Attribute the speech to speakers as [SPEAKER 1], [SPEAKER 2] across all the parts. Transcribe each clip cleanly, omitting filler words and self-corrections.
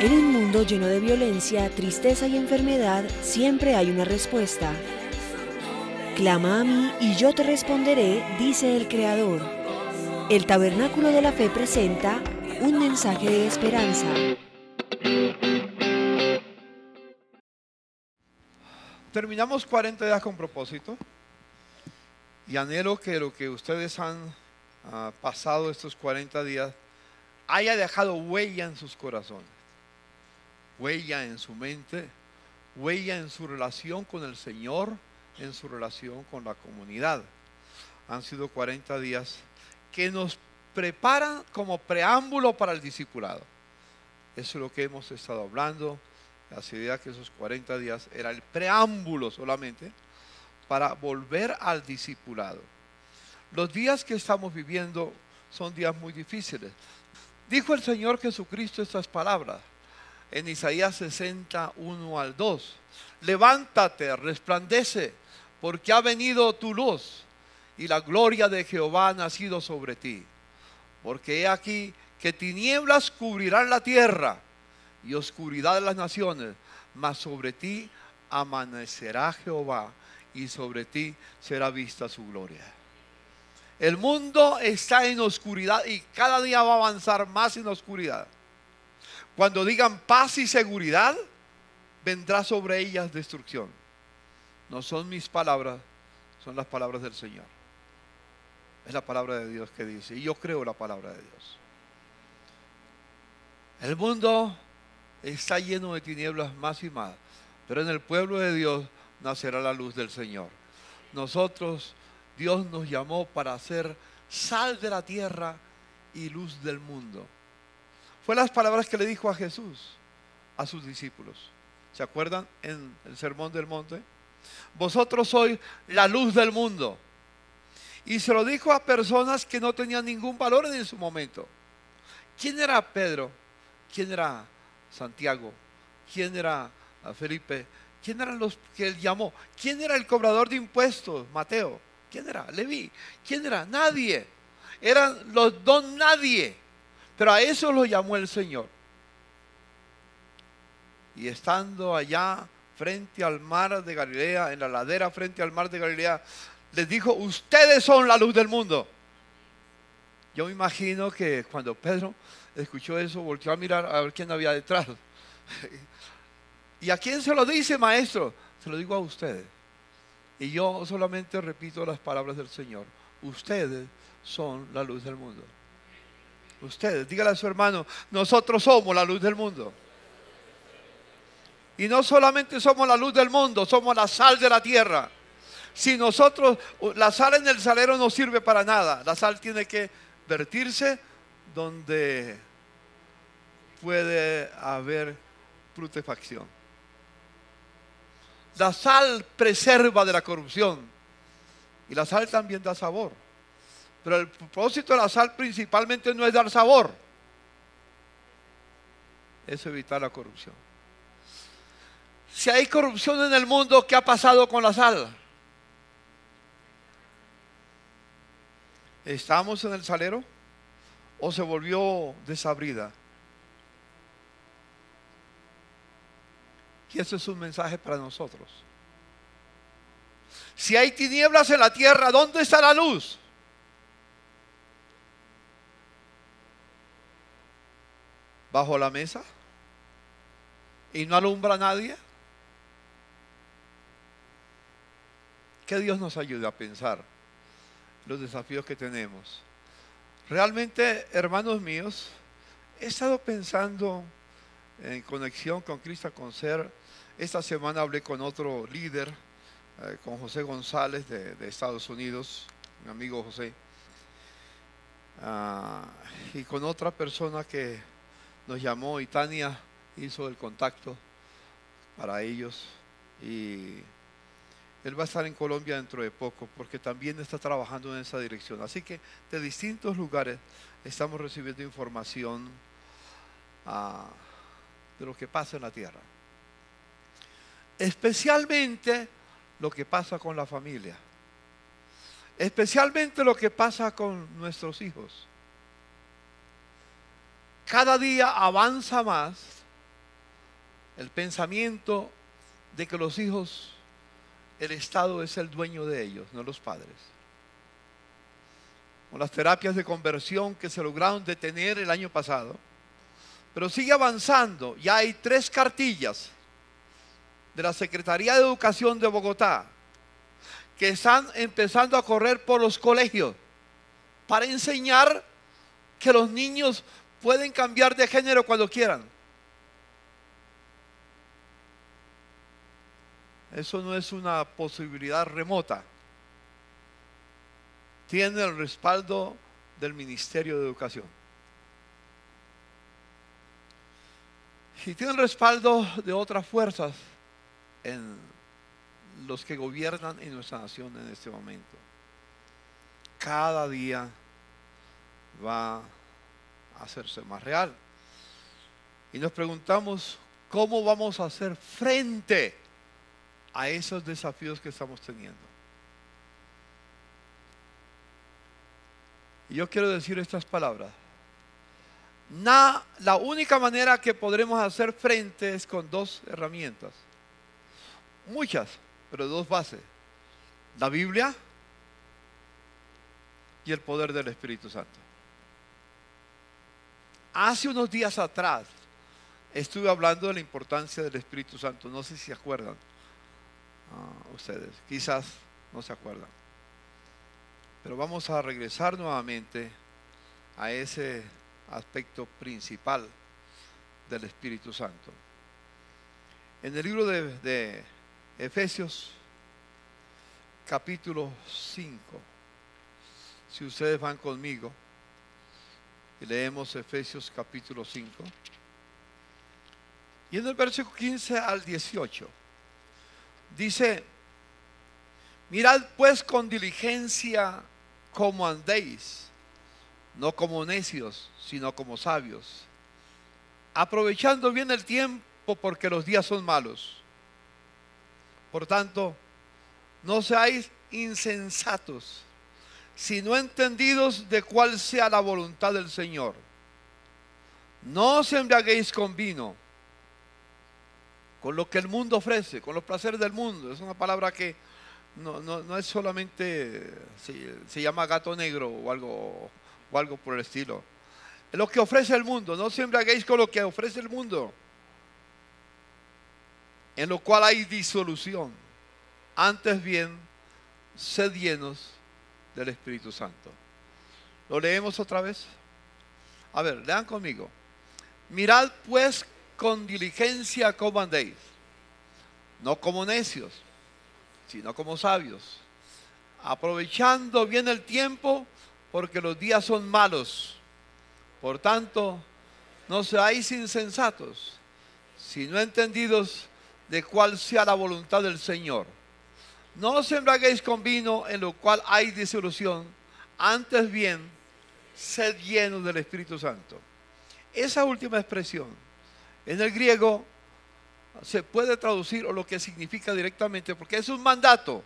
[SPEAKER 1] En un mundo lleno de violencia, tristeza y enfermedad, siempre hay una respuesta. Clama a mí y yo te responderé, dice el Creador. El Tabernáculo de la Fe presenta un mensaje de esperanza.
[SPEAKER 2] Terminamos 40 días con propósito y anhelo que lo que ustedes han pasado estos 40 días haya dejado huella en sus corazones, huella en su mente, huella en su relación con el Señor, en su relación con la comunidad. Han sido 40 días que nos preparan como preámbulo para el discipulado. Eso es lo que hemos estado hablando. La idea que esos 40 días era el preámbulo solamente para volver al discipulado. Los días que estamos viviendo son días muy difíciles. Dijo el Señor Jesucristo estas palabras en Isaías 61 al 2. Levántate, resplandece, porque ha venido tu luz y la gloria de Jehová ha nacido sobre ti. Porque he aquí que tinieblas cubrirán la tierra y oscuridad de las naciones, mas sobre ti amanecerá Jehová y sobre ti será vista su gloria. El mundo está en oscuridad y cada día va a avanzar más en oscuridad. Cuando digan paz y seguridad, vendrá sobre ellas destrucción. No son mis palabras, son las palabras del Señor. Es la palabra de Dios que dice, y yo creo la palabra de Dios. El mundo está lleno de tinieblas más y más, pero en el pueblo de Dios nacerá la luz del Señor. Nosotros, Dios nos llamó para ser sal de la tierra y luz del mundo. Fue las palabras que le dijo a Jesús a sus discípulos. ¿Se acuerdan en el Sermón del Monte? Vosotros sois la luz del mundo. Y se lo dijo a personas que no tenían ningún valor en su momento. ¿Quién era Pedro? ¿Quién era Santiago? ¿Quién era Felipe? ¿Quién eran los que él llamó? ¿Quién era el cobrador de impuestos? Mateo. ¿Quién era? Leví. ¿Quién era? Nadie. Eran los don nadie. Pero a eso lo llamó el Señor. Y estando allá frente al mar de Galilea, en la ladera frente al mar de Galilea, les dijo, ustedes son la luz del mundo. Yo me imagino que cuando Pedro escuchó eso, volteó a mirar a ver quién había detrás. ¿Y a quién se lo dice, maestro? Se lo digo a ustedes. Y yo solamente repito las palabras del Señor. Ustedes son la luz del mundo. Ustedes, dígale a su hermano, nosotros somos la luz del mundo. Y no solamente somos la luz del mundo, somos la sal de la tierra. Si nosotros, la sal en el salero no sirve para nada. La sal tiene que vertirse donde puede haber putrefacción. La sal preserva de la corrupción y la sal también da sabor. Pero el propósito de la sal principalmente no es dar sabor, es evitar la corrupción. Si hay corrupción en el mundo, ¿qué ha pasado con la sal? ¿Estamos en el salero o se volvió desabrida? Y ese es un mensaje para nosotros. Si hay tinieblas en la tierra, ¿dónde está la luz? ¿Bajo la mesa? ¿Y no alumbra a nadie? Que Dios nos ayude a pensar los desafíos que tenemos. Realmente, hermanos míos, he estado pensando en conexión con Cristo con Ser. Esta semana hablé con otro líder, con José González de Estados Unidos, mi amigo José, y con otra persona que nos llamó, y Tania hizo el contacto para ellos, y él va a estar en Colombia dentro de poco, porque también está trabajando en esa dirección. Así que de distintos lugares estamos recibiendo información de lo que pasa en la tierra. Especialmente lo que pasa con la familia. Especialmente lo que pasa con nuestros hijos. Cada día avanza más el pensamiento de que los hijos, el Estado es el dueño de ellos, no los padres. Con las terapias de conversión que se lograron detener el año pasado, pero sigue avanzando. Ya hay 3 cartillas de la Secretaría de Educación de Bogotá que están empezando a correr por los colegios para enseñar que los niños pueden cambiar de género cuando quieran. Eso no es una posibilidad remota. Tiene el respaldo del Ministerio de Educación. Y tiene el respaldo de otras fuerzas en los que gobiernan en nuestra nación en este momento. Cada día va a hacerse más real. Y nos preguntamos, ¿cómo vamos a hacer frente a esos desafíos que estamos teniendo? Y yo quiero decir estas palabras. La única manera que podremos hacer frente es con 2 herramientas. Muchas, pero 2 bases. La Biblia y el poder del Espíritu Santo. Hace unos días atrás estuve hablando de la importancia del Espíritu Santo. No sé si se acuerdan ustedes. Quizás no se acuerdan. Pero vamos a regresar nuevamente a ese aspecto principal del Espíritu Santo. En el libro de Efesios, capítulo 5, si ustedes van conmigo y leemos Efesios capítulo 5, y en el versículo 15 al 18, dice: mirad pues con diligencia cómo andéis, no como necios, sino como sabios, aprovechando bien el tiempo, porque los días son malos. Por tanto, no seáis insensatos, sino entendidos de cuál sea la voluntad del Señor. No os embriaguéis con vino, con lo que el mundo ofrece, con los placeres del mundo. Es una palabra que no es solamente, se llama gato negro o algo por el estilo. Es lo que ofrece el mundo. No os embriaguéis con lo que ofrece el mundo, en lo cual hay disolución. Antes bien, sed llenos del Espíritu Santo. ¿Lo leemos otra vez? A ver, lean conmigo. Mirad pues con diligencia cómo andéis, no como necios, sino como sabios, aprovechando bien el tiempo, porque los días son malos. Por tanto, no seáis insensatos, sino entendidos de cuál sea la voluntad del Señor. No os embriaguéis con vino, en lo cual hay disolución. Antes bien, sed llenos del Espíritu Santo. Esa última expresión en el griego se puede traducir, o lo que significa directamente, porque es un mandato,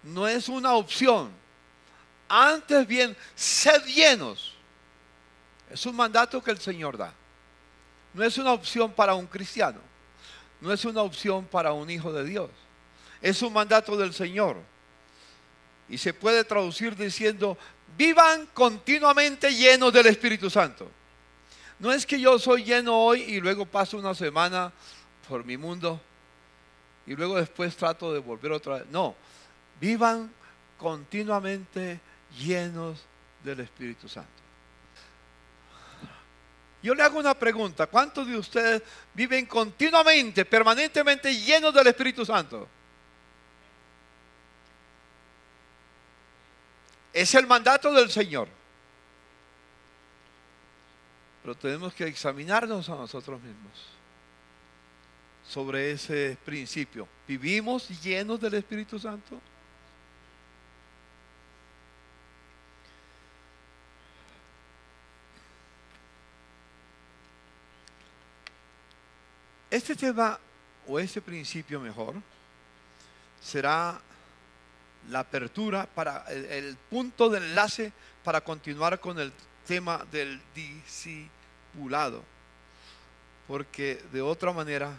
[SPEAKER 2] no es una opción. Antes bien, sed llenos. Es un mandato que el Señor da. No es una opción para un cristiano, no es una opción para un hijo de Dios. Es un mandato del Señor. Y se puede traducir diciendo: vivan continuamente llenos del Espíritu Santo. No es que yo soy lleno hoy y luego paso una semana por mi mundo y luego después trato de volver otra vez. No, vivan continuamente llenos del Espíritu Santo. Yo le hago una pregunta: ¿cuántos de ustedes viven continuamente, permanentemente llenos del Espíritu Santo? Es el mandato del Señor. Pero tenemos que examinarnos a nosotros mismos sobre ese principio. ¿Vivimos llenos del Espíritu Santo? Este tema, o este principio mejor, será la apertura para el punto de enlace para continuar con el tema del discipulado. porque de otra manera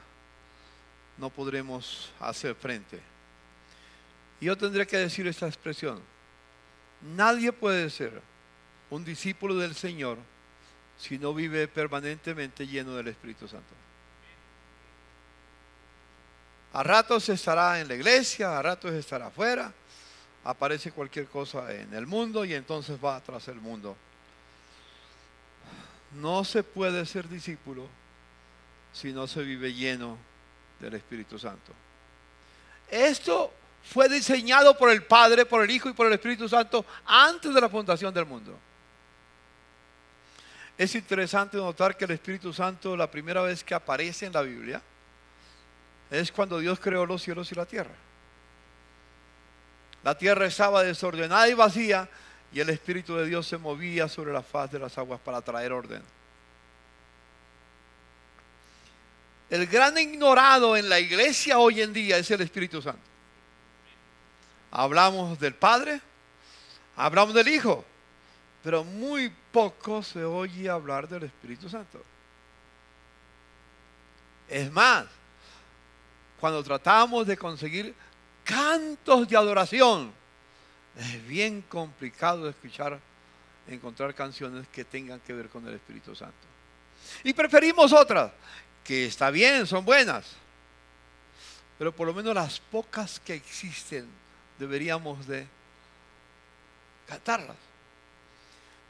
[SPEAKER 2] no podremos hacer frente. Y yo tendré que decir esta expresión: nadie puede ser un discípulo del Señor si no vive permanentemente lleno del Espíritu Santo. A ratos estará en la iglesia, a ratos estará afuera, aparece cualquier cosa en el mundo y entonces va tras el mundo. No se puede ser discípulo si no se vive lleno del Espíritu Santo. Esto fue diseñado por el Padre, por el Hijo y por el Espíritu Santo antes de la fundación del mundo. Es interesante notar que el Espíritu Santo, la primera vez que aparece en la Biblia, es cuando Dios creó los cielos y la tierra. La tierra estaba desordenada y vacía, y el Espíritu de Dios se movía sobre la faz de las aguas para traer orden. El gran ignorado en la iglesia hoy en día es el Espíritu Santo. Hablamos del Padre, hablamos del Hijo, pero muy poco se oye hablar del Espíritu Santo. Es más, cuando tratamos de conseguir cantos de adoración, es bien complicado encontrar canciones que tengan que ver con el Espíritu Santo. Y preferimos otras, que está bien, son buenas, pero por lo menos las pocas que existen deberíamos de cantarlas.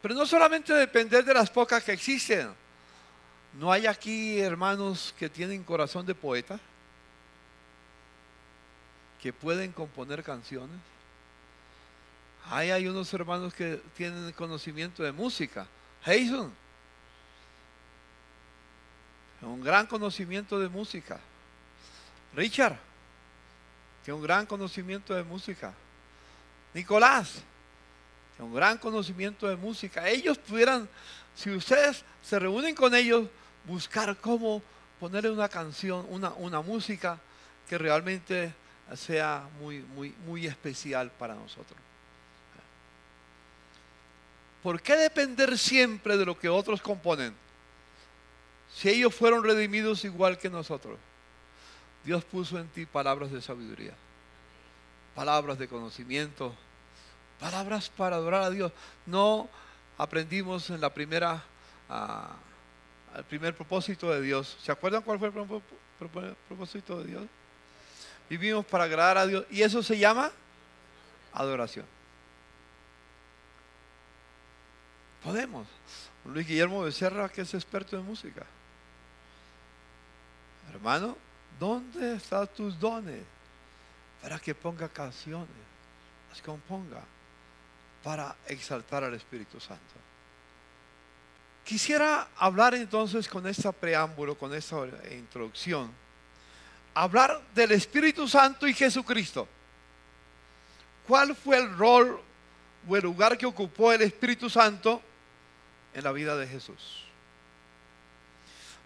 [SPEAKER 2] Pero no solamente depender de las pocas que existen. ¿No hay aquí hermanos que tienen corazón de poeta? Que pueden componer canciones. Hay unos hermanos que tienen conocimiento de música. Jason, un gran conocimiento de música. Richard, tiene un gran conocimiento de música. Nicolás, tiene un gran conocimiento de música. Ellos pudieran, si ustedes se reúnen con ellos, buscar cómo ponerle una canción, una música que realmente sea muy especial para nosotros. ¿Por qué depender siempre de lo que otros componen? Si ellos fueron redimidos igual que nosotros. Dios puso en ti palabras de sabiduría, palabras de conocimiento, palabras para adorar a Dios. No aprendimos en el primer propósito de Dios. ¿Se acuerdan cuál fue el propósito de Dios? Vivimos para agradar a Dios, y eso se llama adoración. Podemos. Luis Guillermo Becerra, que es experto en música. Hermano, ¿dónde están tus dones para que ponga canciones, las componga para exaltar al Espíritu Santo? Quisiera hablar entonces con este preámbulo, con esta introducción, hablar del Espíritu Santo y Jesucristo. ¿Cuál fue el rol o el lugar que ocupó el Espíritu Santo en la vida de Jesús?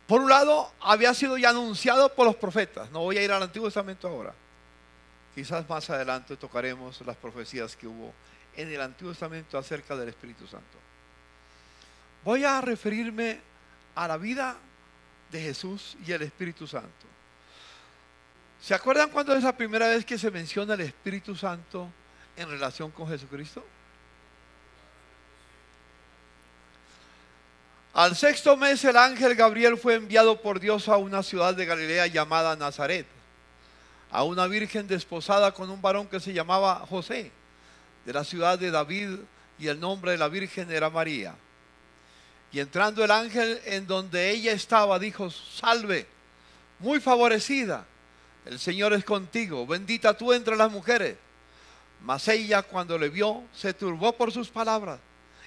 [SPEAKER 2] Por un lado, había sido ya anunciado por los profetas. No voy a ir al Antiguo Testamento ahora. Quizás más adelante tocaremos las profecías que hubo en el Antiguo Testamento acerca del Espíritu Santo. Voy a referirme a la vida de Jesús y el Espíritu Santo. ¿Se acuerdan cuándo es la primera vez que se menciona el Espíritu Santo en relación con Jesucristo? Al sexto mes el ángel Gabriel fue enviado por Dios a una ciudad de Galilea llamada Nazaret, a una virgen desposada con un varón que se llamaba José, de la ciudad de David, y el nombre de la virgen era María. Y entrando el ángel en donde ella estaba, dijo: salve, muy favorecida, el Señor es contigo, bendita tú entre las mujeres. Mas ella, cuando le vio, se turbó por sus palabras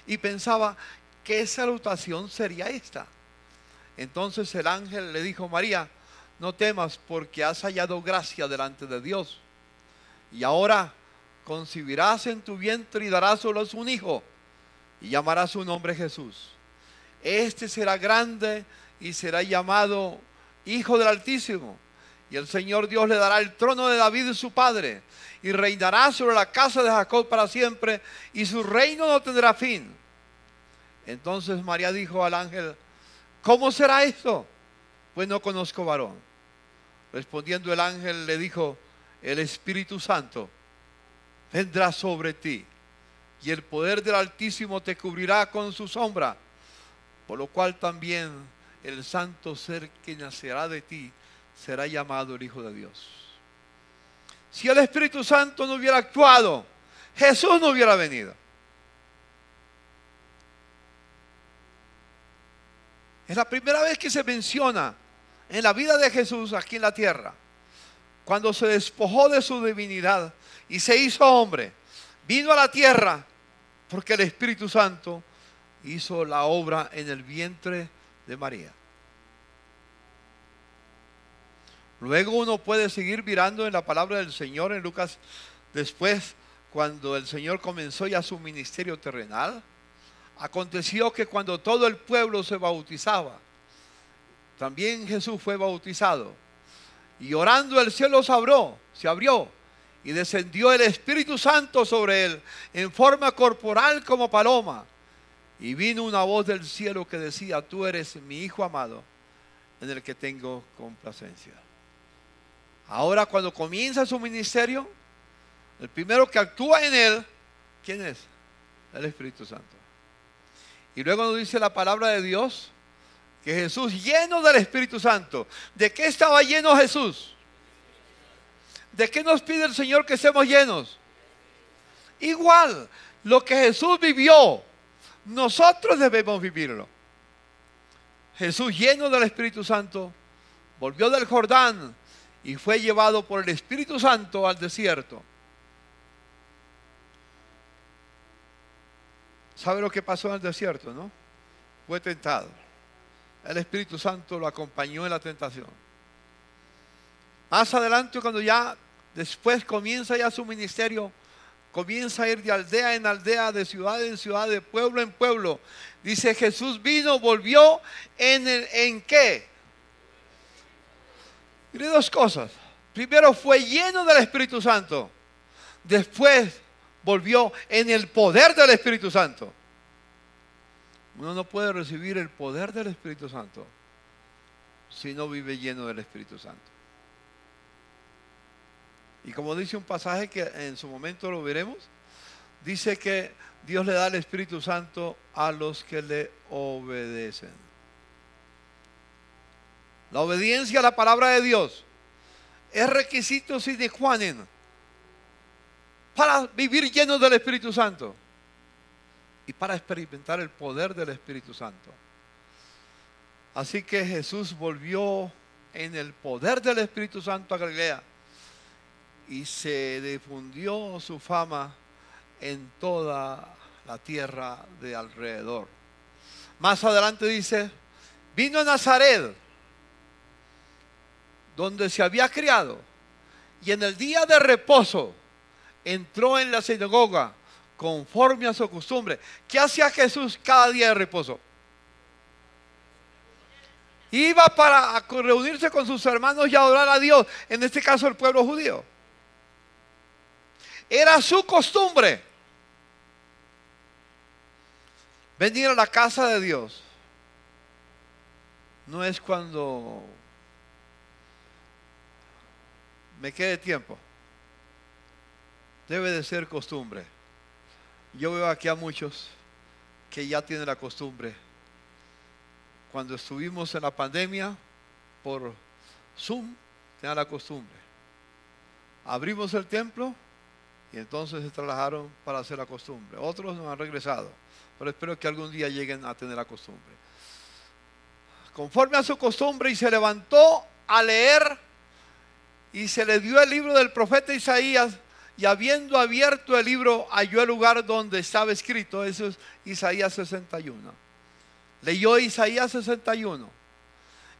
[SPEAKER 2] y pensaba: ¿qué salutación sería esta? Entonces el ángel le dijo: María, no temas, porque has hallado gracia delante de Dios. Y ahora concebirás en tu vientre y darás a luz un hijo, y llamarás su nombre Jesús. Este será grande y será llamado Hijo del Altísimo. Y el Señor Dios le dará el trono de David su padre, y reinará sobre la casa de Jacob para siempre, y su reino no tendrá fin. Entonces María dijo al ángel: ¿cómo será esto? pues no conozco varón. Respondiendo el ángel le dijo: el Espíritu Santo vendrá sobre ti, y el poder del Altísimo te cubrirá con su sombra, por lo cual también el santo ser que nacerá de ti será llamado el Hijo de Dios. Si el Espíritu Santo no hubiera actuado, Jesús no hubiera venido. Es la primera vez que se menciona en la vida de Jesús aquí en la tierra, cuando se despojó de su divinidad y se hizo hombre, vino a la tierra porque el Espíritu Santo hizo la obra en el vientre de María. Luego uno puede seguir mirando en la palabra del Señor en Lucas, después, cuando el Señor comenzó ya su ministerio terrenal. Aconteció que cuando todo el pueblo se bautizaba, también Jesús fue bautizado. Y orando el cielo se abrió y descendió el Espíritu Santo sobre él en forma corporal como paloma. Y vino una voz del cielo que decía: tú eres mi Hijo amado, en el que tengo complacencia. Ahora, cuando comienza su ministerio, el primero que actúa en él, ¿quién es? El Espíritu Santo. Y luego nos dice la palabra de Dios que Jesús, lleno del Espíritu Santo. ¿De qué estaba lleno Jesús? ¿De qué nos pide el Señor que estemos llenos? Igual, lo que Jesús vivió, nosotros debemos vivirlo. Jesús, lleno del Espíritu Santo, volvió del Jordán y fue llevado por el Espíritu Santo al desierto. ¿Sabe lo que pasó en el desierto, no? Fue tentado. El Espíritu Santo lo acompañó en la tentación. Más adelante, cuando ya después comienza ya su ministerio, comienza a ir de aldea en aldea, de ciudad en ciudad, de pueblo en pueblo. Dice: Jesús vino, volvió ¿en qué? Mire, dos cosas. Primero, fue lleno del Espíritu Santo. Después volvió en el poder del Espíritu Santo. Uno no puede recibir el poder del Espíritu Santo si no vive lleno del Espíritu Santo. Y como dice un pasaje que en su momento lo veremos, dice que Dios le da el Espíritu Santo a los que le obedecen. La obediencia a la palabra de Dios es requisito sine qua non para vivir llenos del Espíritu Santo y para experimentar el poder del Espíritu Santo. Así que Jesús volvió en el poder del Espíritu Santo a Galilea y se difundió su fama en toda la tierra de alrededor. Más adelante dice: vino a Nazaret, donde se había criado, y en el día de reposo entró en la sinagoga conforme a su costumbre. ¿Qué hacía Jesús cada día de reposo? Iba para reunirse con sus hermanos y adorar a Dios, en este caso el pueblo judío. Era su costumbre venir a la casa de Dios. No es cuando me quede tiempo. Debe de ser costumbre. Yo veo aquí a muchos que ya tienen la costumbre. Cuando estuvimos en la pandemia por Zoom, tenían la costumbre. Abrimos el templo y entonces se trasladaron para hacer la costumbre. Otros no han regresado, pero espero que algún día lleguen a tener la costumbre. Conforme a su costumbre, y se levantó a leer, y se le dio el libro del profeta Isaías, y habiendo abierto el libro, halló el lugar donde estaba escrito. Eso es Isaías 61. Leyó Isaías 61.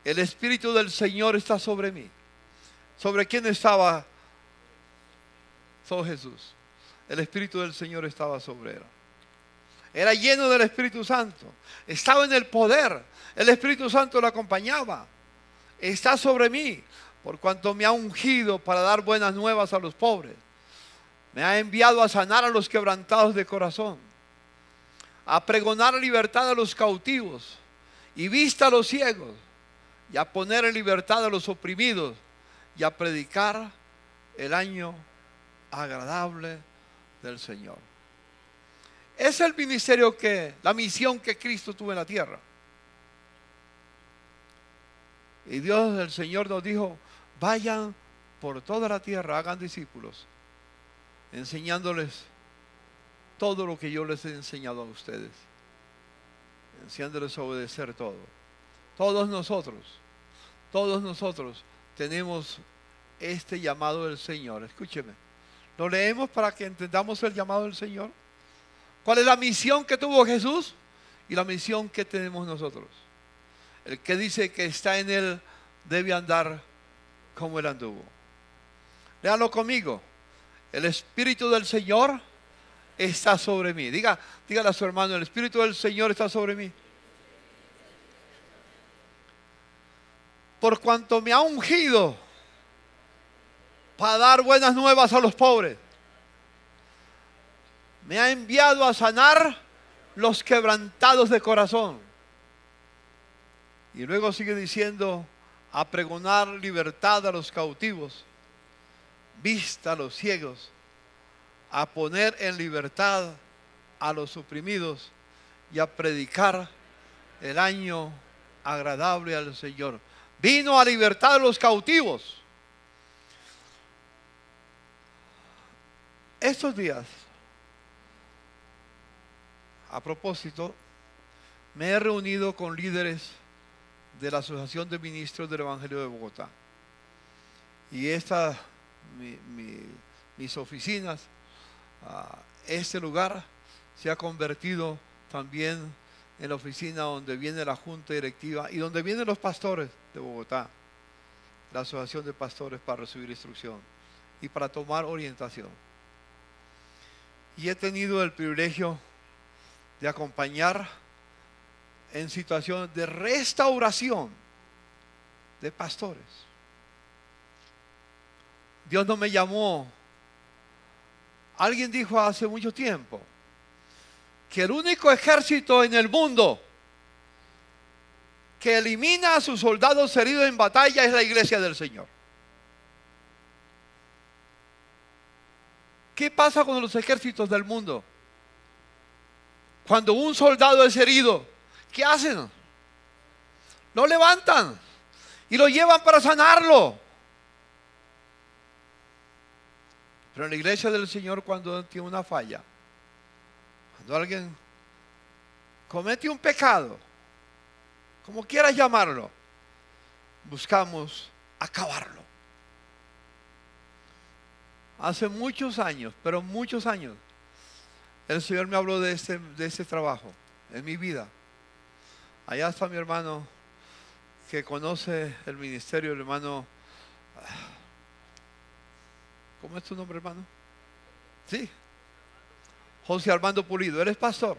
[SPEAKER 2] El Espíritu del Señor está sobre mí. ¿Sobre quién estaba? Sobre Jesús. El Espíritu del Señor estaba sobre él. Era lleno del Espíritu Santo. Estaba en el poder. El Espíritu Santo lo acompañaba. Está sobre mí, por cuanto me ha ungido para dar buenas nuevas a los pobres. Me ha enviado a sanar a los quebrantados de corazón, a pregonar libertad a los cautivos y vista a los ciegos, y a poner en libertad a los oprimidos y a predicar el año agradable del Señor. Es el ministerio la misión que Cristo tuvo en la tierra. Y Dios, el Señor, nos dijo: vayan por toda la tierra, hagan discípulos, enseñándoles todo lo que yo les he enseñado a ustedes, enseñándoles a obedecer todo. Todos nosotros tenemos este llamado del Señor. Escúcheme, lo leemos para que entendamos el llamado del Señor. ¿Cuál es la misión que tuvo Jesús y la misión que tenemos nosotros? El que dice que está en Él debe andar como Él anduvo. Léalo conmigo. El Espíritu del Señor está sobre mí. Dígale a su hermano: el Espíritu del Señor está sobre mí. Por cuanto me ha ungido para dar buenas nuevas a los pobres. Me ha enviado a sanar los quebrantados de corazón. Y luego sigue diciendo: a pregonar libertad a los cautivos, vista a los ciegos, a poner en libertad a los oprimidos y a predicar el año agradable al Señor. Vino a libertar a los cautivos. Estos días, a propósito, me he reunido con líderes de la Asociación de Ministros del Evangelio de Bogotá. Y mis oficinas, este lugar se ha convertido también en la oficina donde viene la junta directiva y donde vienen los pastores de Bogotá, la Asociación de Pastores, para recibir instrucción y para tomar orientación. Y he tenido el privilegio de acompañar en situaciones de restauración de pastores. Dios no me llamó. Alguien dijo hace mucho tiempo que el único ejército en el mundo que elimina a sus soldados heridos en batalla es la iglesia del Señor. ¿Qué pasa con los ejércitos del mundo? Cuando un soldado es herido, ¿qué hacen? Lo levantan y lo llevan para sanarlo. Pero en la iglesia del Señor, cuando tiene una falla, cuando alguien comete un pecado, como quieras llamarlo, buscamos acabarlo. Hace muchos años, pero muchos años, el Señor me habló de este trabajo en mi vida. Allá está mi hermano que conoce el ministerio, el hermano. ¿Cómo es tu nombre, hermano? Sí, José Armando Pulido. Él es pastor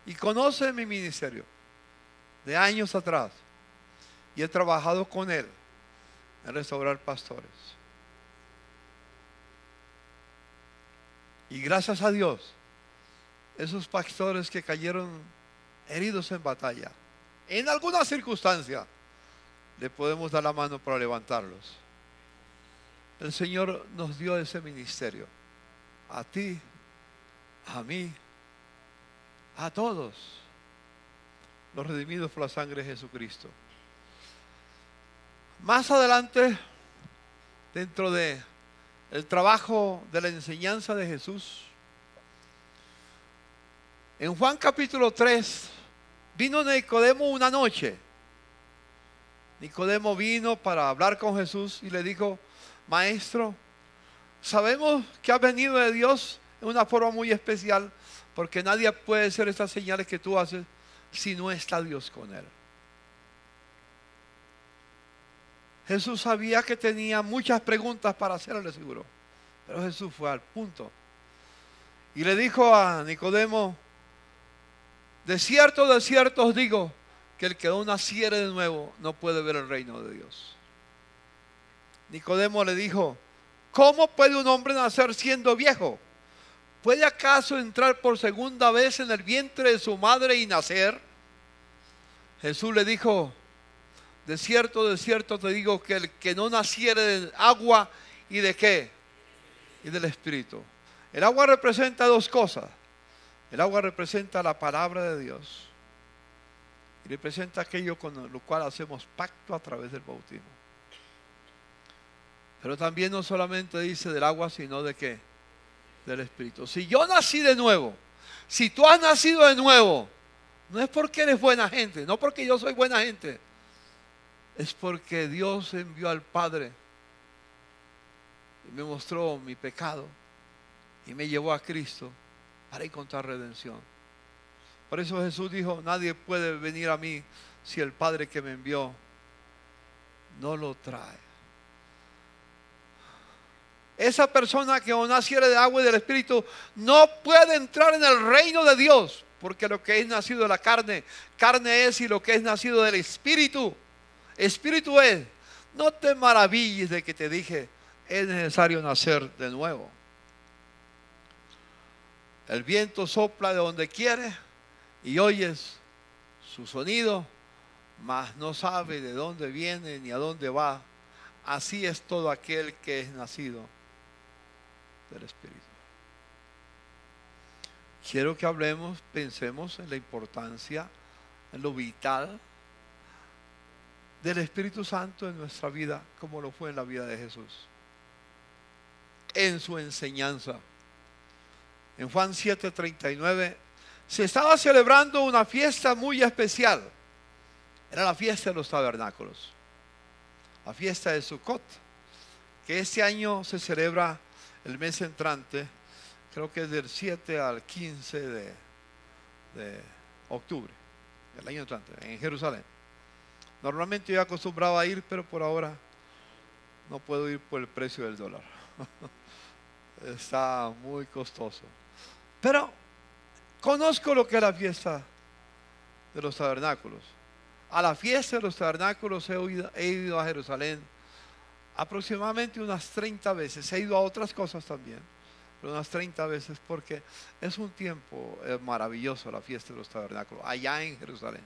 [SPEAKER 2] y conoce mi ministerio de años atrás, y he trabajado con él en restaurar pastores. Y gracias a Dios, esos pastores que cayeron heridos en batalla, en alguna circunstancia, le podemos dar la mano para levantarlos. El Señor nos dio ese ministerio, a ti, a mí, a todos los redimidos por la sangre de Jesucristo. Más adelante, dentro de el trabajo de la enseñanza de Jesús, en Juan capítulo 3, vino Nicodemo una noche. Nicodemo vino para hablar con Jesús y le dijo: Maestro, sabemos que has venido de Dios en una forma muy especial, porque nadie puede hacer estas señales que tú haces si no está Dios con él. Jesús sabía que tenía muchas preguntas para hacerle, seguro, pero Jesús fue al punto y le dijo a Nicodemo: de cierto os digo que el que no naciere de nuevo no puede ver el reino de Dios. Nicodemo le dijo: ¿cómo puede un hombre nacer siendo viejo? ¿Puede acaso entrar por segunda vez en el vientre de su madre y nacer? Jesús le dijo: De cierto te digo que el que no naciere del agua y de qué, y del Espíritu. El agua representa dos cosas. El agua representa la palabra de Dios y representa aquello con lo cual hacemos pacto a través del bautismo. Pero también no solamente dice del agua, sino de qué, del Espíritu. Si yo nací de nuevo, si tú has nacido de nuevo, no es porque eres buena gente, no porque yo soy buena gente, es porque Dios envió al Padre y me mostró mi pecado y me llevó a Cristo para encontrar redención. Por eso Jesús dijo, nadie puede venir a mí si el Padre que me envió no lo trae. Esa persona que no naciere de agua y del Espíritu no puede entrar en el reino de Dios, porque lo que es nacido de la carne, carne es, y lo que es nacido del Espíritu, Espíritu es. No te maravilles de que te dije, es necesario nacer de nuevo. El viento sopla de donde quiere y oyes su sonido, mas no sabe de dónde viene ni a dónde va. Así es todo aquel que es nacido del Espíritu. Quiero que hablemos, pensemos en la importancia, en lo vital del Espíritu Santo en nuestra vida, como lo fue en la vida de Jesús, en su enseñanza. En Juan 7:39 se estaba celebrando una fiesta muy especial. Era la fiesta de los tabernáculos, la fiesta de Sukkot, que este año se celebra el mes entrante, creo que es del 7 al 15 de octubre, del año entrante, en Jerusalén. Normalmente yo acostumbraba a ir, pero por ahora no puedo ir por el precio del dólar. Está muy costoso. Pero conozco lo que es la fiesta de los tabernáculos. A la fiesta de los tabernáculos he ido a Jerusalén aproximadamente unas 30 veces. He ido a otras cosas también, pero unas 30 veces, porque es un tiempo maravilloso la fiesta de los tabernáculos allá en Jerusalén.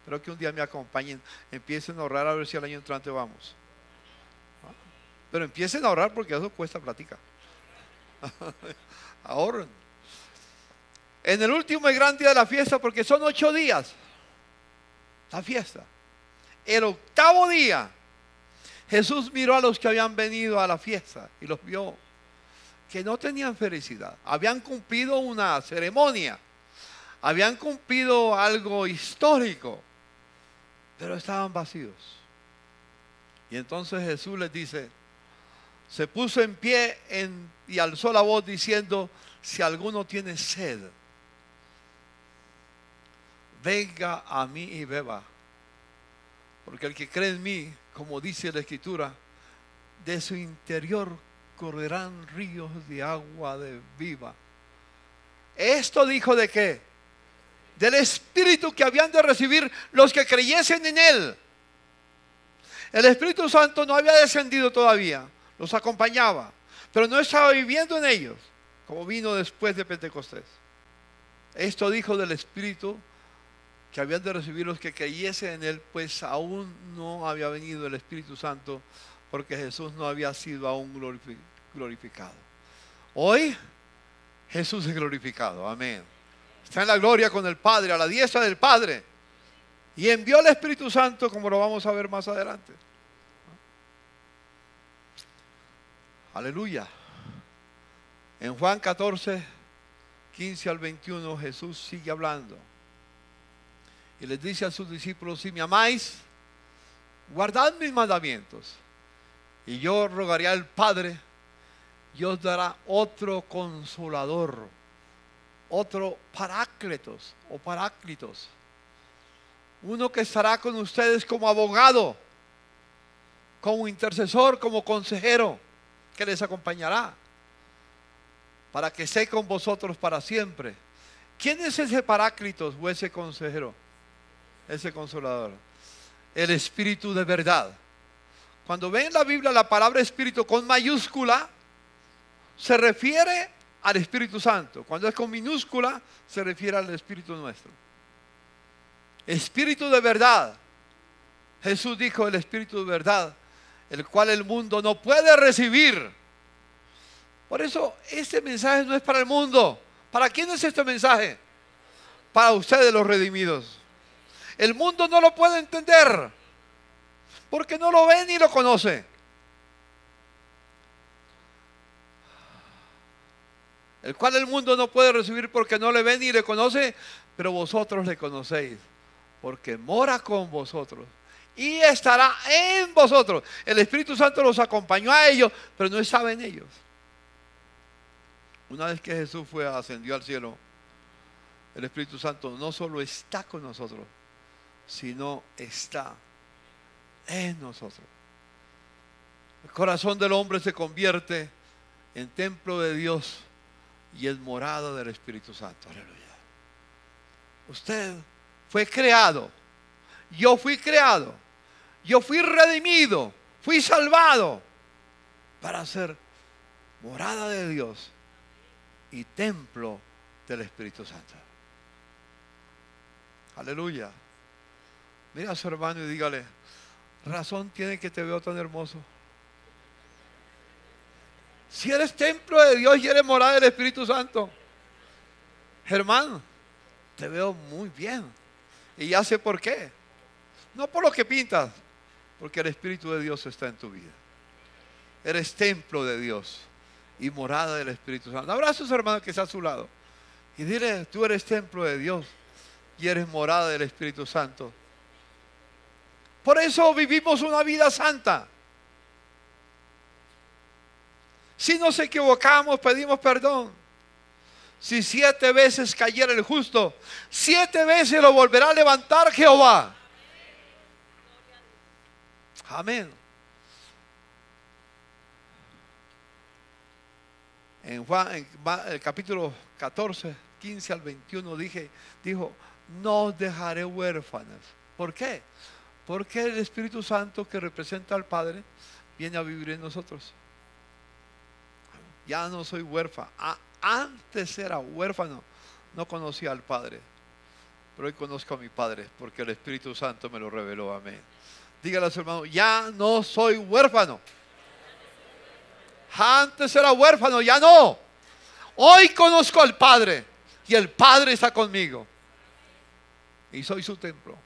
[SPEAKER 2] Espero que un día me acompañen, empiecen a ahorrar, a ver si el año entrante vamos. Pero empiecen a ahorrar, porque eso cuesta plática. Ahorren. En el último y gran día de la fiesta, porque son 8 días la fiesta, el octavo día, Jesús miró a los que habían venido a la fiesta y los vio que no tenían felicidad. Habían cumplido una ceremonia, habían cumplido algo histórico, pero estaban vacíos. Y entonces Jesús les dice, se puso en pie y alzó la voz diciendo, si alguno tiene sed, venga a mí y beba, porque el que cree en mí, como dice la Escritura, de su interior correrán ríos de agua de viva. Esto dijo de qué? Del Espíritu que habían de recibir los que creyesen en Él. El Espíritu Santo no había descendido todavía, los acompañaba, pero no estaba viviendo en ellos, como vino después de Pentecostés. Esto dijo del Espíritu que habían de recibir los que creyesen en Él, pues aún no había venido el Espíritu Santo, porque Jesús no había sido aún glorificado. Hoy Jesús es glorificado, amén. Está en la gloria con el Padre, a la diestra del Padre, y envió el Espíritu Santo, como lo vamos a ver más adelante. Aleluya. En Juan 14, 15 al 21, Jesús sigue hablando y les dice a sus discípulos, si me amáis, guardad mis mandamientos, y yo rogaré al Padre, y os dará otro consolador, otro paráclitos o paráclitos, uno que estará con ustedes como abogado, como intercesor, como consejero, que les acompañará, para que esté con vosotros para siempre. ¿Quién es ese paráclitos o ese consejero? Ese consolador, el Espíritu de verdad. Cuando ven en la Biblia la palabra Espíritu con mayúscula, se refiere al Espíritu Santo. Cuando es con minúscula, se refiere al Espíritu nuestro. Espíritu de verdad. Jesús dijo: el Espíritu de verdad, el cual el mundo no puede recibir. Por eso este mensaje no es para el mundo. ¿Para quién es este mensaje? Para ustedes, los redimidos. El mundo no lo puede entender porque no lo ve ni lo conoce. El cual el mundo no puede recibir porque no le ve ni le conoce, pero vosotros le conocéis, porque mora con vosotros y estará en vosotros. El Espíritu Santo los acompañó a ellos, pero no estaba en ellos. Una vez que Jesús ascendió al cielo, el Espíritu Santo no solo está con nosotros, sino está en nosotros. El corazón del hombre se convierte en templo de Dios y es morada del Espíritu Santo. Aleluya. Usted fue creado, yo fui creado, yo fui redimido, fui salvado para ser morada de Dios y templo del Espíritu Santo. Aleluya. Mira a su hermano y dígale: razón tiene que te veo tan hermoso. Si eres templo de Dios y eres morada del Espíritu Santo, hermano, te veo muy bien. Y ya sé por qué. No por lo que pintas, porque el Espíritu de Dios está en tu vida. Eres templo de Dios y morada del Espíritu Santo. Abraza a su hermano que está a su lado y dile: tú eres templo de Dios y eres morada del Espíritu Santo. Por eso vivimos una vida santa. Si nos equivocamos, pedimos perdón. Si 7 veces cayera el justo, 7 veces lo volverá a levantar Jehová. Amén. En el capítulo 14, 15 al 21 dijo: no os dejaré huérfanos. ¿Por qué? Porque el Espíritu Santo, que representa al Padre, viene a vivir en nosotros. Ya no soy huérfano. Antes era huérfano, no conocía al Padre, pero hoy conozco a mi Padre porque el Espíritu Santo me lo reveló. Amén. Dígale a su hermano: ya no soy huérfano. Antes era huérfano, ya no. Hoy conozco al Padre y el Padre está conmigo y soy su templo.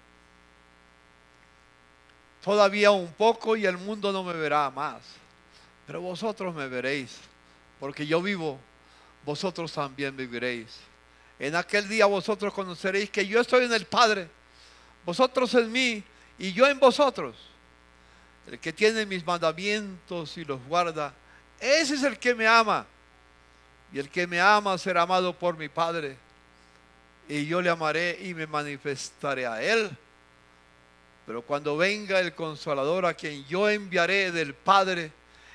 [SPEAKER 2] Todavía un poco y el mundo no me verá más, pero vosotros me veréis, porque yo vivo, vosotros también viviréis. En aquel día vosotros conoceréis que yo estoy en el Padre, vosotros en mí y yo en vosotros. El que tiene mis mandamientos y los guarda, ese es el que me ama. Y el que me ama será amado por mi Padre, y yo le amaré y me manifestaré a él. Pero cuando venga el Consolador, a quien yo enviaré del Padre,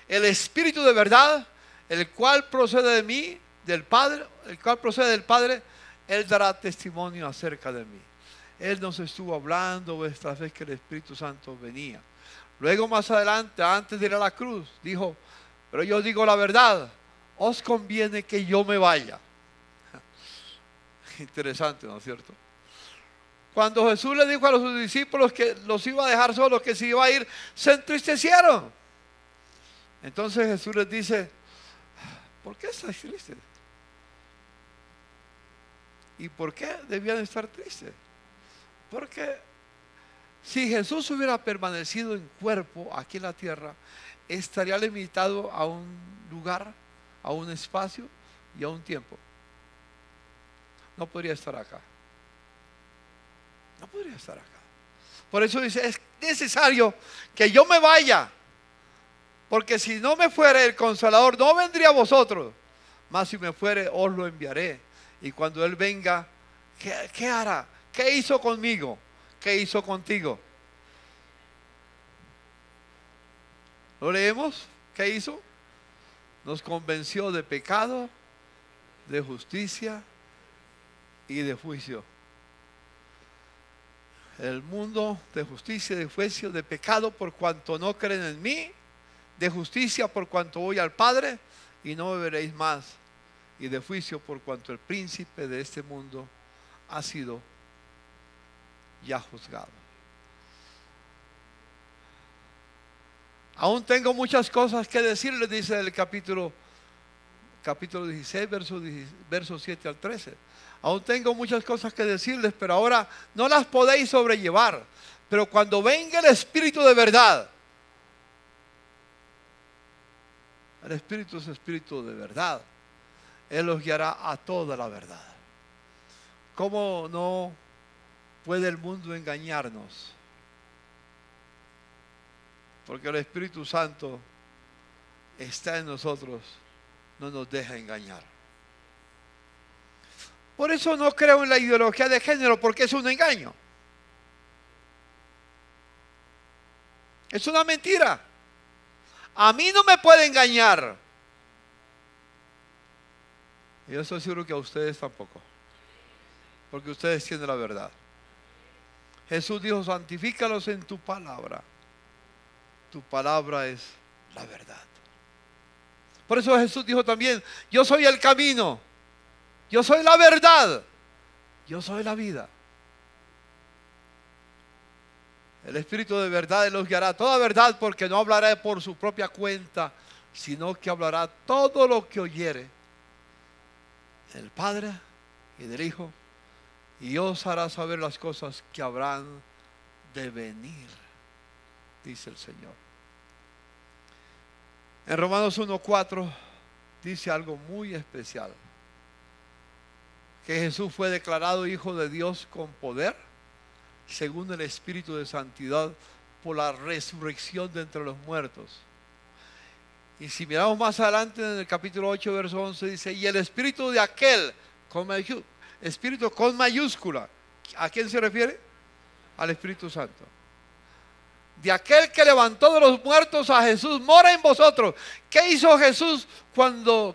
[SPEAKER 2] el Espíritu de verdad, el cual procede de mí, del Padre, él dará testimonio acerca de mí. Él nos estuvo hablando esta vez que el Espíritu Santo venía. Luego, más adelante, antes de ir a la cruz, dijo: pero yo digo la verdad, os conviene que yo me vaya. Interesante, ¿no es cierto? Cuando Jesús le dijo a sus discípulos que los iba a dejar solos, que se iba a ir, se entristecieron. Entonces Jesús les dice: ¿por qué estáis tristes? ¿Y por qué debían estar tristes? Porque si Jesús hubiera permanecido en cuerpo aquí en la tierra, estaría limitado a un lugar, a un espacio y a un tiempo. No podría estar acá. No podría estar acá. Por eso dice: es necesario que yo me vaya, porque si no me fuere el Consolador, no vendría a vosotros, mas si me fuere, os lo enviaré. Y cuando Él venga, ¿qué hará? ¿Qué hizo conmigo? ¿Qué hizo contigo? ¿Lo leemos? ¿Qué hizo? Nos convenció de pecado, de justicia y de juicio. El mundo de justicia, de juicio, de pecado por cuanto no creen en mí, de justicia por cuanto voy al Padre y no me veréis más, y de juicio por cuanto el príncipe de este mundo ha sido ya juzgado. Aún tengo muchas cosas que decirles, dice el capítulo 16, versos 7 al 13. Aún tengo muchas cosas que decirles, pero ahora no las podéis sobrellevar. Pero cuando venga el Espíritu de verdad, el Espíritu es Espíritu de verdad, Él los guiará a toda la verdad. ¿Cómo no puede el mundo engañarnos? Porque el Espíritu Santo está en nosotros, no nos deja engañar. Por eso no creo en la ideología de género, porque es un engaño. Es una mentira. A mí no me puede engañar. Y yo estoy seguro que a ustedes tampoco, porque ustedes tienen la verdad. Jesús dijo: santifícalos en tu palabra. Tu palabra es la verdad. Por eso Jesús dijo también: yo soy el camino, yo soy la verdad, yo soy la vida. El Espíritu de verdad los guiará a toda verdad, porque no hablará por su propia cuenta, sino que hablará todo lo que oyere del Padre y del Hijo, y os hará saber las cosas que habrán de venir, dice el Señor. En Romanos 1:4 dice algo muy especial: que Jesús fue declarado Hijo de Dios con poder, según el Espíritu de santidad, por la resurrección de entre los muertos. Y si miramos más adelante en el capítulo 8, verso 11, dice: y el Espíritu de aquel, Espíritu con mayúscula, ¿a quién se refiere? Al Espíritu Santo. De aquel que levantó de los muertos a Jesús, mora en vosotros. ¿Qué hizo Jesús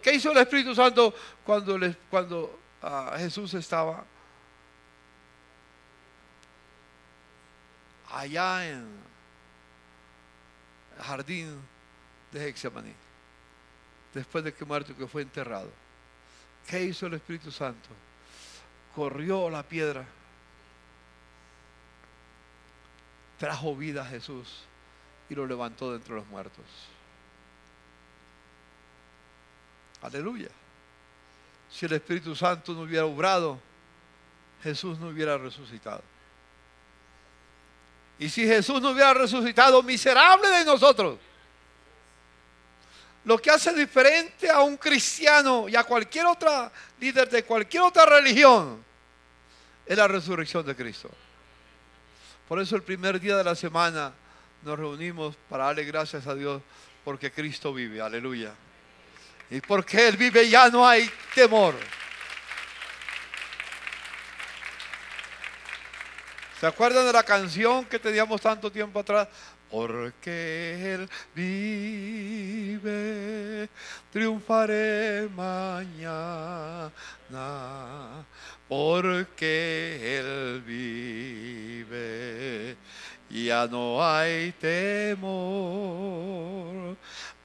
[SPEAKER 2] qué hizo el Espíritu Santo cuando Jesús estaba allá en el jardín de Getsemaní, después de que muerto, que fue enterrado? ¿Qué hizo el Espíritu Santo? Corrió la piedra, trajo vida a Jesús y lo levantó de entre los muertos. Aleluya. Si el Espíritu Santo no hubiera obrado, Jesús no hubiera resucitado. Y si Jesús no hubiera resucitado, miserable de nosotros. Lo que hace diferente a un cristiano y a cualquier otra líder de cualquier otra religión es la resurrección de Cristo. Por eso el primer día de la semana nos reunimos para darle gracias a Dios, porque Cristo vive. Aleluya. Y porque Él vive ya no hay temor. ¿Se acuerdan de la canción que teníamos tanto tiempo atrás? Porque Él vive, triunfaré mañana. Porque Él vive, ya no hay temor.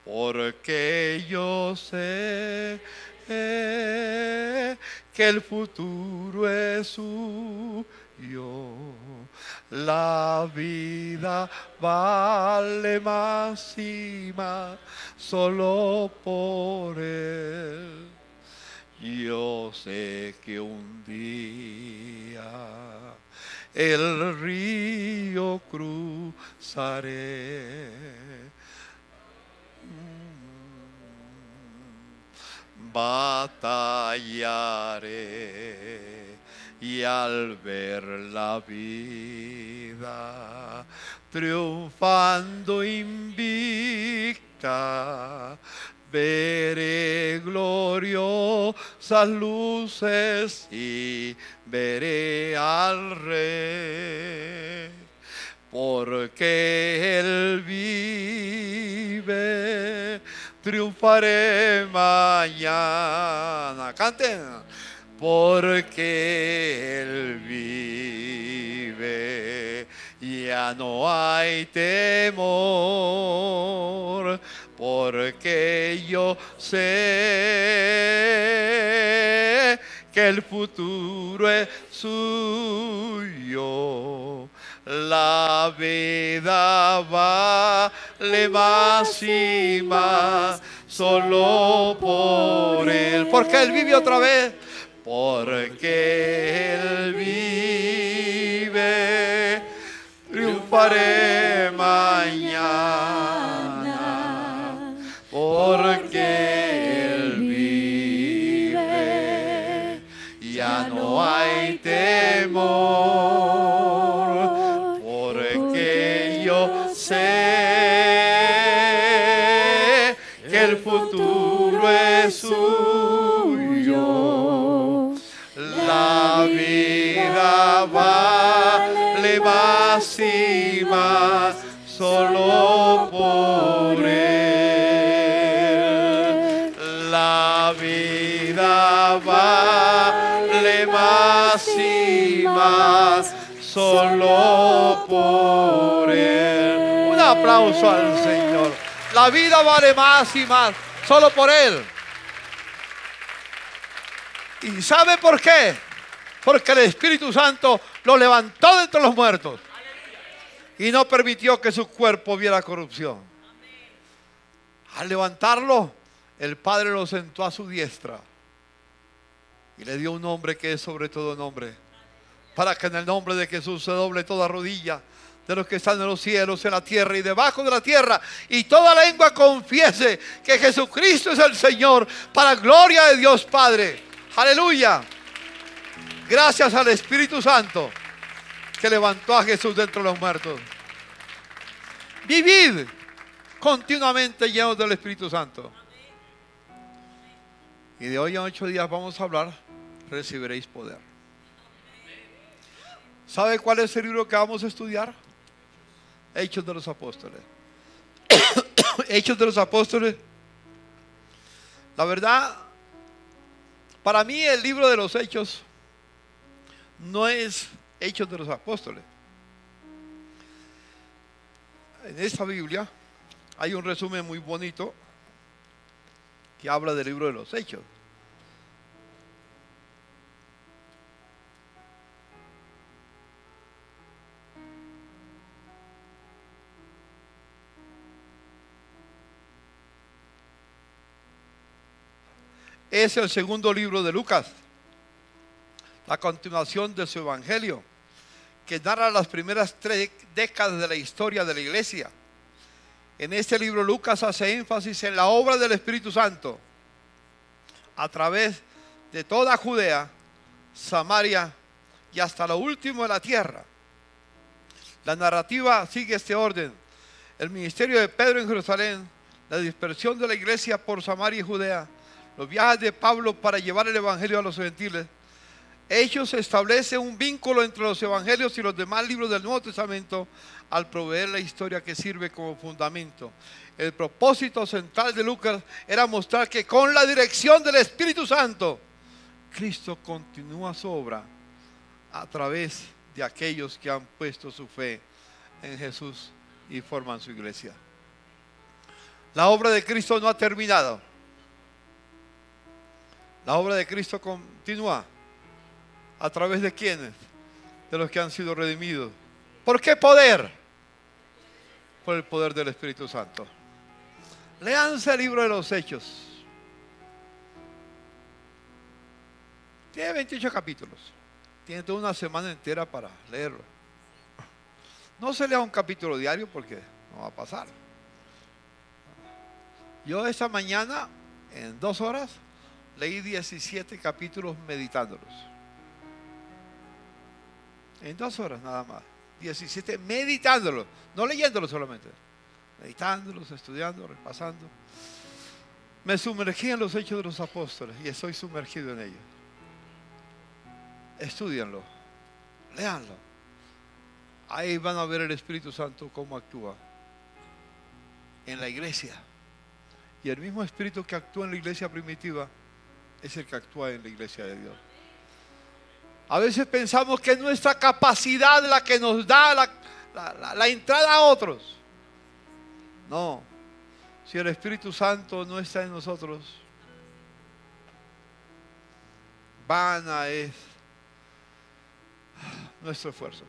[SPEAKER 2] Porque yo sé que el futuro es suyo. La vida vale más y más solo por Él. Yo sé que un día el río cruzaré. Batallaré y al ver la vida triunfando invicta, veré gloriosas luces y veré al Rey. Porque Él vive, triunfaré mañana. Canten. Porque Él vive, ya no hay temor. Porque yo sé que el futuro es suyo. La vida vale más y más solo por Él. Porque Él vive otra vez. Porque Él vive, triunfaré mañana. Porque Él vive, ya no hay temor. Porque yo sé que el futuro es suyo. La vida vale más y más solo por Él. La vida vale más y más solo por Él. Un aplauso al Señor. La vida vale más y más solo por Él. ¿Y sabe por qué? Porque el Espíritu Santo lo levantó de entre los muertos y no permitió que su cuerpo viera corrupción. Al levantarlo, el Padre lo sentó a su diestra y le dio un nombre que es sobre todo nombre, para que en el nombre de Jesús se doble toda rodilla de los que están en los cielos, en la tierra y debajo de la tierra, y toda lengua confiese que Jesucristo es el Señor, para gloria de Dios Padre. Aleluya. Gracias al Espíritu Santo que levantó a Jesús de entre los muertos. Vivid continuamente llenos del Espíritu Santo. Y de hoy a 8 días vamos a hablar, recibiréis poder. ¿Sabe cuál es el libro que vamos a estudiar? Hechos de los Apóstoles. Hechos de los Apóstoles. La verdad, para mí el libro de los Hechos no es Hechos de los Apóstoles. En esta Biblia hay un resumen muy bonito que habla del libro de los Hechos. Es el segundo libro de Lucas, la continuación de su evangelio, que narra las primeras 3 décadas de la historia de la iglesia. En este libro Lucas hace énfasis en la obra del Espíritu Santo a través de toda Judea, Samaria y hasta lo último de la tierra. La narrativa sigue este orden: el ministerio de Pedro en Jerusalén, la dispersión de la iglesia por Samaria y Judea, los viajes de Pablo para llevar el evangelio a los gentiles. Hechos establece un vínculo entre los evangelios y los demás libros del Nuevo Testamento al proveer la historia que sirve como fundamento. El propósito central de Lucas era mostrar que con la dirección del Espíritu Santo, Cristo continúa su obra a través de aquellos que han puesto su fe en Jesús y forman su iglesia. La obra de Cristo no ha terminado. La obra de Cristo continúa. ¿A través de quiénes? De los que han sido redimidos. ¿Por qué poder? Por el poder del Espíritu Santo. Léanse el libro de los Hechos. Tiene 28 capítulos. Tiene toda una semana entera para leerlo. No se lea un capítulo diario porque no va a pasar. Yo esta mañana, en 2 horas, leí 17 capítulos meditándolos. En 2 horas nada más. 17 meditándolos, no leyéndolos solamente. Meditándolos, estudiando, repasando. Me sumergí en los Hechos de los Apóstoles y estoy sumergido en ellos. Estúdienlo, léanlo. Ahí van a ver el Espíritu Santo cómo actúa en la iglesia. Y el mismo Espíritu que actúa en la iglesia primitiva es el que actúa en la iglesia de Dios. A veces pensamos que es nuestra capacidad la que nos da la entrada a otros. No, si el Espíritu Santo no está en nosotros, vana es nuestro esfuerzo.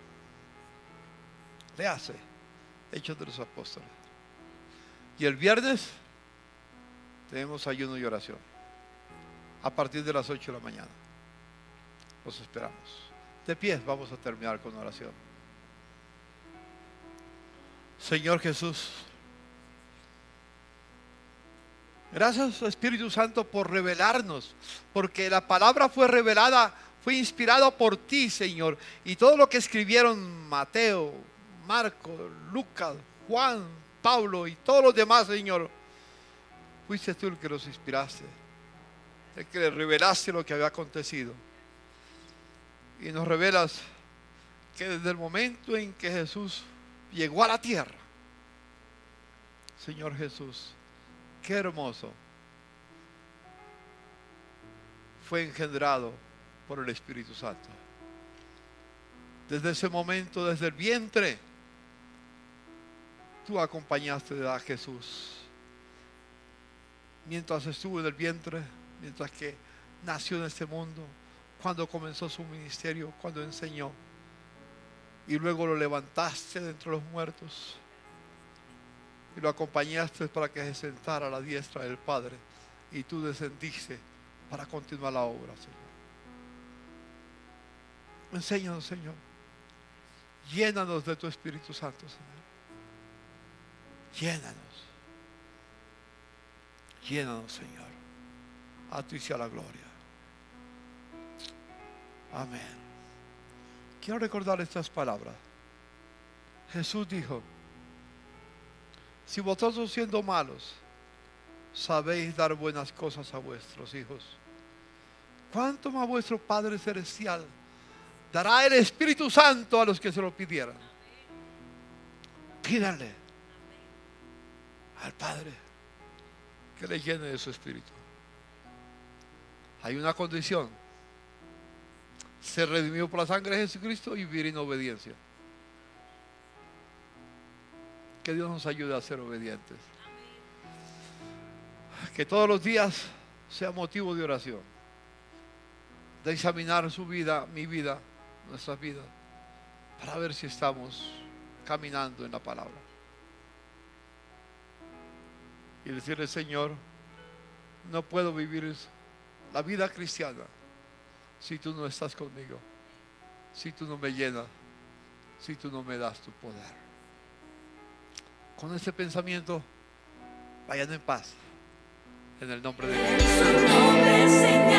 [SPEAKER 2] Léase Hechos de los Apóstoles. Y el viernes tenemos ayuno y oración a partir de las 8 de la mañana. Los esperamos. De pie, vamos a terminar con oración. Señor Jesús, gracias Espíritu Santo por revelarnos, porque la palabra fue revelada, fue inspirada por ti, Señor. Y todo lo que escribieron Mateo, Marco, Lucas, Juan, Pablo y todos los demás, Señor, fuiste tú el que los inspiraste, el que les revelaste lo que había acontecido. Y nos revelas que desde el momento en que Jesús llegó a la tierra, Señor Jesús, qué hermoso, fue engendrado por el Espíritu Santo. Desde ese momento, desde el vientre, tú acompañaste a Jesús. Mientras estuvo en el vientre, mientras que nació en este mundo, cuando comenzó su ministerio, cuando enseñó, y luego lo levantaste de entre los muertos y lo acompañaste para que se sentara a la diestra del Padre, y tú descendiste para continuar la obra, Señor. Enséñanos, Señor. Llénanos de tu Espíritu Santo, Señor. Llénanos. Llénanos, Señor. A ti sea la gloria. Amén. Quiero recordar estas palabras. Jesús dijo: si vosotros, siendo malos, sabéis dar buenas cosas a vuestros hijos, ¿cuánto más vuestro Padre Celestial dará el Espíritu Santo a los que se lo pidieran? Pídanle al Padre que le llene de su Espíritu. Hay una condición: ser redimido por la sangre de Jesucristo y vivir en obediencia. Que Dios nos ayude a ser obedientes. Que todos los días sea motivo de oración, de examinar su vida, mi vida, nuestras vidas, para ver si estamos caminando en la palabra. Y decirle: Señor, no puedo vivir la vida cristiana si tú no estás conmigo, si tú no me llenas, si tú no me das tu poder. Con ese pensamiento, vayan en paz, en el nombre de Dios.